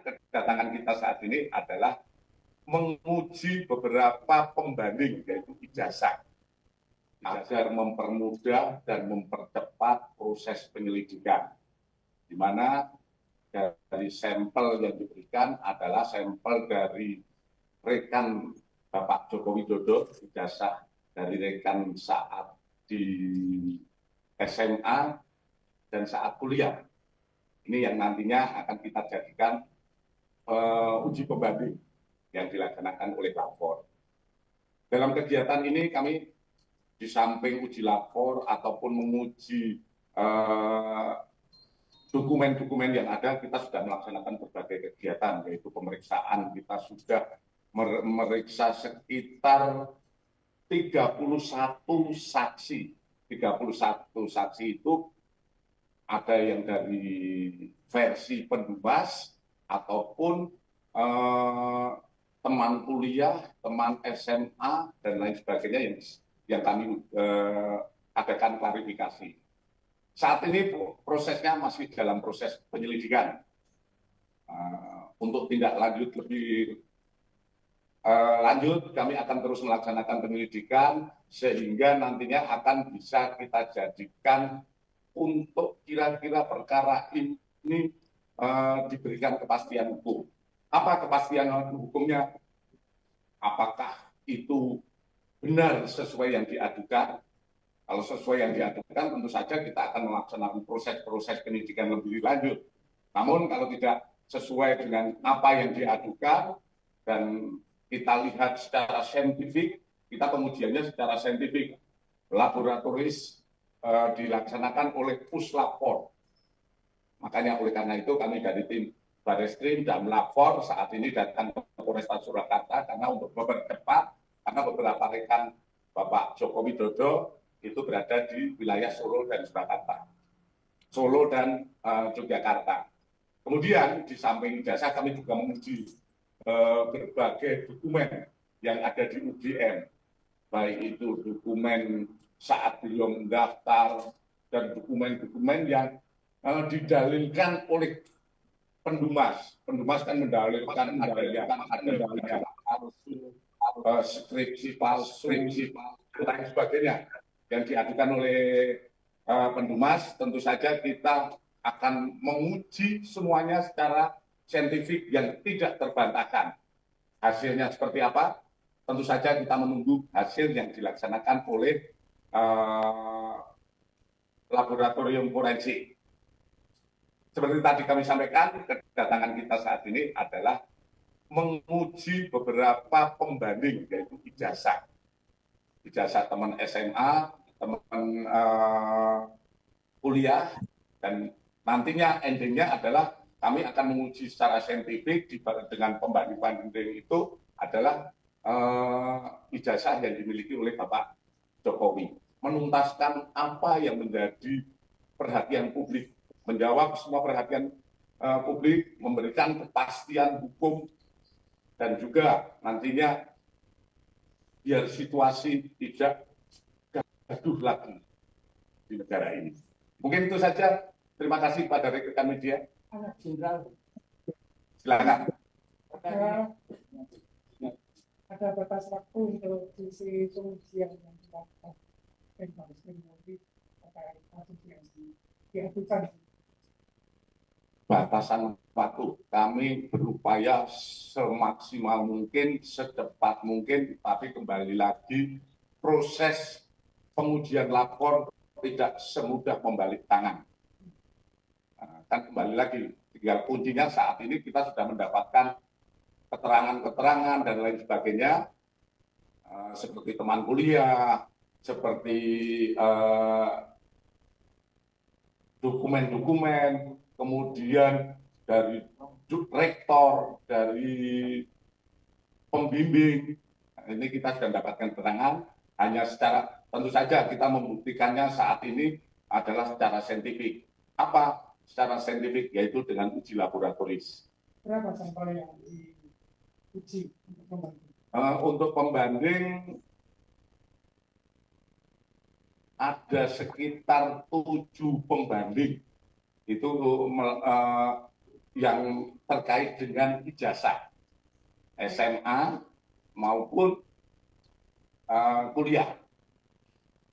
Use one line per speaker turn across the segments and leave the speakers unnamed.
kedatangan kita saat ini adalah menguji beberapa pembanding, yaitu ijazah, agar mempermudah dan mempercepat proses penyelidikan, di mana dari sampel yang diberikan adalah sampel dari rekan Bapak Joko Widodo, ijazah dari rekan saat di SMA dan saat kuliah. Ini yang nantinya akan kita jadikan uji pembanding yang dilaksanakan oleh lapor. Dalam kegiatan ini kami di samping uji lapor ataupun menguji dokumen-dokumen yang ada, kita sudah melaksanakan berbagai kegiatan, yaitu pemeriksaan. Kita sudah memeriksa sekitar 31 saksi. 31 saksi itu ada yang dari versi pendumas ataupun teman kuliah, teman SMA, dan lain sebagainya yang kami adakan klarifikasi. Saat ini prosesnya masih dalam proses penyelidikan. Untuk tindak lanjut lebih lanjut, kami akan terus melaksanakan penyelidikan sehingga nantinya akan bisa kita jadikan untuk kira-kira perkara ini diberikan kepastian hukum. Apa kepastian hukumnya? Apakah itu benar sesuai yang diadukan? Kalau sesuai yang diadukan, tentu saja kita akan melaksanakan proses-proses penyidikan lebih lanjut. Namun kalau tidak sesuai dengan apa yang diadukan dan kita lihat secara saintifik, kita pengujiannya secara saintifik, laboratoris dilaksanakan oleh puslapor. Makanya oleh karena itu kami dari tim Barreskrim dan Lapor saat ini datang ke Polresta Surakarta karena untuk mempercepat, karena beberapa rekan Bapak Joko Widodo itu berada di wilayah Solo dan Surakarta, Solo dan Yogyakarta. Kemudian di samping ijazah kami juga menguji berbagai dokumen yang ada di UGM, baik itu dokumen saat beliau mendaftar dan dokumen-dokumen yang didalilkan oleh pendumas. Pendumas kan mendalilkan ada skripsi palsu, dan lain sebagainya yang diadukan oleh pendumas. Tentu saja kita akan menguji semuanya secara saintifik yang tidak terbantahkan. Hasilnya seperti apa? Tentu saja kita menunggu hasil yang dilaksanakan oleh laboratorium forensik. Seperti tadi kami sampaikan, kedatangan kita saat ini adalah menguji beberapa pembanding, yaitu ijazah. Ijazah teman SMA, teman kuliah, dan nantinya endingnya adalah kami akan menguji secara saintifik dengan pembanding-pembanding itu adalah ijazah yang dimiliki oleh Bapak Jokowi. Menuntaskan apa yang menjadi perhatian publik, menjawab semua perhatian publik, memberikan kepastian hukum, dan juga nantinya biar situasi tidak gaduh lagi di negara ini. Mungkin itu saja. Terima kasih kepada rekan media. Silakan.
Ada batas waktu untuk sisi pengujian yang dilakukan dan harus menjadi kasus yang diadukan.
Batasan waktu kami berupaya semaksimal mungkin, secepat mungkin, tapi kembali lagi proses pengujian lapor tidak semudah membalik tangan. Kan kembali lagi, tinggal kuncinya saat ini kita sudah mendapatkan keterangan-keterangan dan lain sebagainya, seperti teman kuliah, seperti dokumen-dokumen, kemudian dari rektor, dari pembimbing. Ini kita sudah mendapatkan keterangan, hanya secara, tentu saja kita membuktikannya saat ini adalah secara saintifik. Apa secara saintifik? Yaitu dengan uji laboratoris.
Berapa sampel yang diuji untuk pembanding?
Untuk pembanding ada sekitar 7 pembanding. Itu yang terkait dengan ijazah SMA maupun kuliah.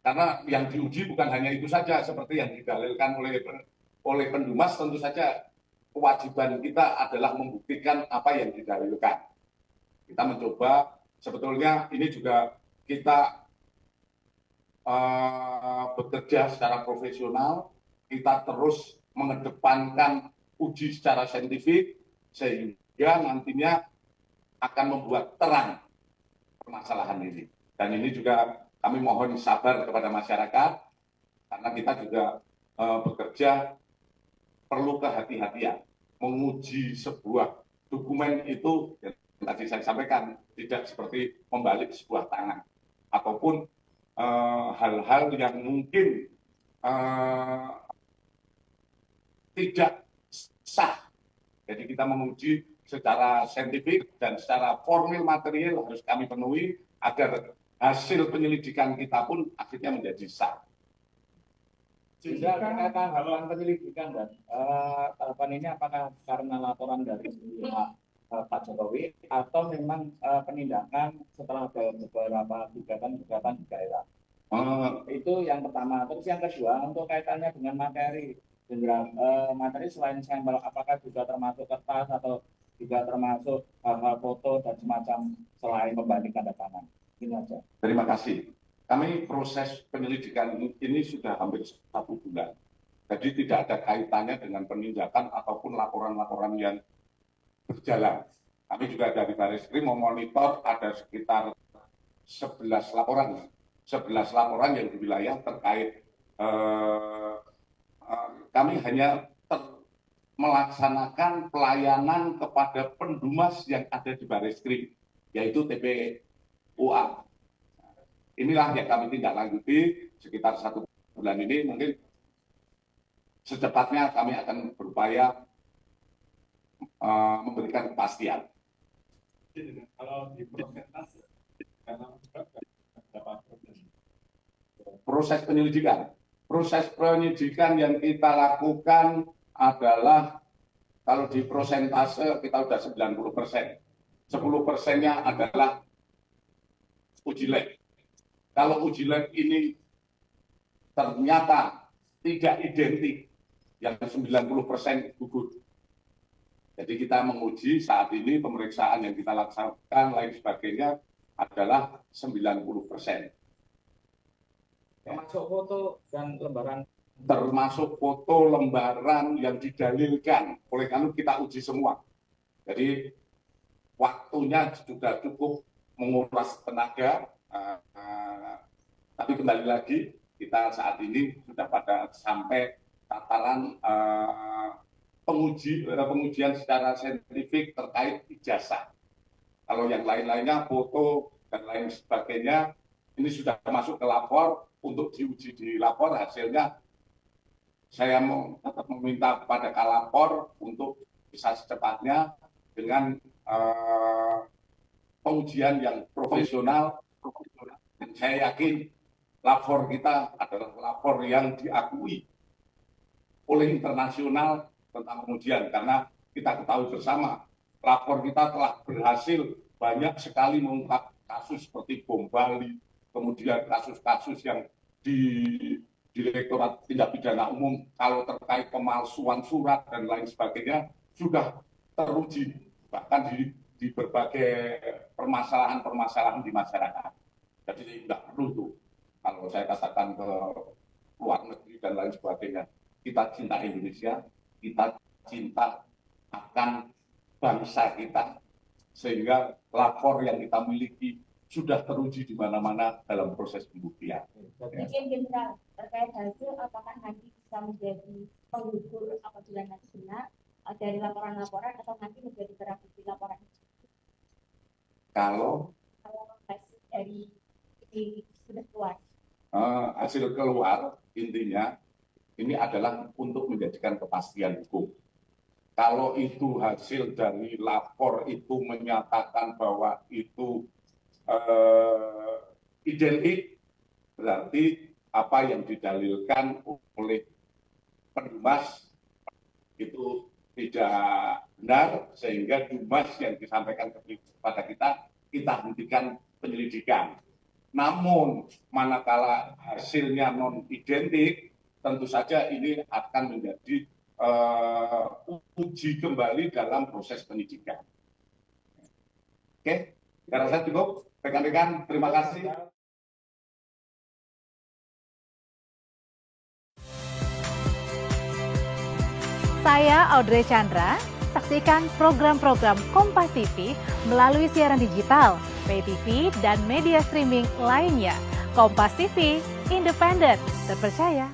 Karena yang diuji bukan hanya itu saja, seperti yang didalilkan oleh Pendumas, tentu saja kewajiban kita adalah membuktikan apa yang didalilkan. Kita mencoba, sebetulnya ini juga kita bekerja secara profesional, kita terus mengedepankan uji secara saintifik, sehingga nantinya akan membuat terang permasalahan ini. Dan ini juga kami mohon sabar kepada masyarakat, karena kita juga bekerja perlu kehati-hatian. Menguji sebuah dokumen itu, yang tadi saya sampaikan, tidak seperti membalik sebuah tangan. Ataupun hal-hal yang mungkin tidak sah. Jadi kita menguji secara saintifik dan secara formil material harus kami penuhi agar hasil penyelidikan kita pun akhirnya menjadi sah.
Sehingga tahapan penyelidikan dan tahapan ini apakah karena laporan dari Pak Jokowi atau memang penindakan setelah beberapa gugatan di daerah? Itu yang pertama. Terus yang kedua, untuk kaitannya dengan materi, materi selain sampel, apakah juga termasuk kertas atau juga termasuk hal-hal foto dan semacam selain pembanding tanda tangan? Ini saja.
Terima kasih. Kami proses penyelidikan ini sudah hampir 1 bulan. Jadi tidak ada kaitannya dengan penindakan ataupun laporan-laporan yang berjalan. Kami juga dari Barreskrim memonitor ada sekitar 11 laporan. 11 laporan yang di wilayah terkait kami hanya melaksanakan pelayanan kepada Pendumas yang ada di Barreskrim, yaitu TPUA. Inilah yang kami tindak lanjuti sekitar 1 bulan ini. Mungkin secepatnya kami akan berupaya memberikan kepastian.
Kalau di prosentase,
proses penyelidikan yang kita lakukan adalah kalau di prosentase kita sudah 90%. 10%-nya adalah uji lab. Kalau uji lab ini ternyata tidak identik, yang 90% gugur. Jadi kita menguji saat ini pemeriksaan yang kita laksanakan lain sebagainya adalah 90%.
Termasuk foto dan lembaran.
Termasuk foto lembaran yang didalilkan. Oleh karena kita uji semua. Jadi waktunya sudah cukup menguras tenaga. Tapi kembali lagi, kita saat ini sudah pada sampai tataran pengujian secara saintifik terkait ijazah. Kalau yang lain-lainnya, foto dan lain sebagainya, ini sudah masuk ke lapor untuk diuji di lapor. Hasilnya saya tetap meminta kepada Kalapor untuk bisa secepatnya dengan pengujian yang profesional. Dan saya yakin lapor kita adalah lapor yang diakui oleh internasional tentang pengujian, karena kita ketahui bersama lapor kita telah berhasil banyak sekali mengungkap kasus seperti bom Bali, kemudian kasus-kasus yang di Direktorat Tindak Pidana Umum kalau terkait pemalsuan surat dan lain sebagainya sudah teruji bahkan di berbagai permasalahan-permasalahan di masyarakat. Jadi tidak perlu tuh kalau saya katakan ke luar negeri dan lain sebagainya. Kita cinta Indonesia, kita cinta akan bangsa kita, sehingga lapor yang kita miliki sudah teruji di mana-mana dalam proses pembuktian.
Izin Jenderal, terkait hasil apakah nanti bisa menjadi penggugur apabila nanti benar dari laporan-laporan atau nanti menjadi barang bukti laporan?
Kalau
hasil dari ini sudah keluar.
Hasil keluar intinya ini adalah untuk menjadikan kepastian hukum. Kalau itu hasil dari lapor itu menyatakan bahwa itu identik, berarti apa yang didalilkan oleh Pendumas itu tidak benar, sehingga dumas yang disampaikan kepada kita hentikan penyelidikan. Namun manakala hasilnya non identik, tentu saja ini akan menjadi uji kembali dalam proses penyidikan. Oke, saya rasa cukup. Rekan-rekan, terima kasih.
Saya Audrey Chandra. Saksikan program-program Kompas TV melalui siaran digital, pay TV, dan media streaming lainnya. Kompas TV, independen, terpercaya.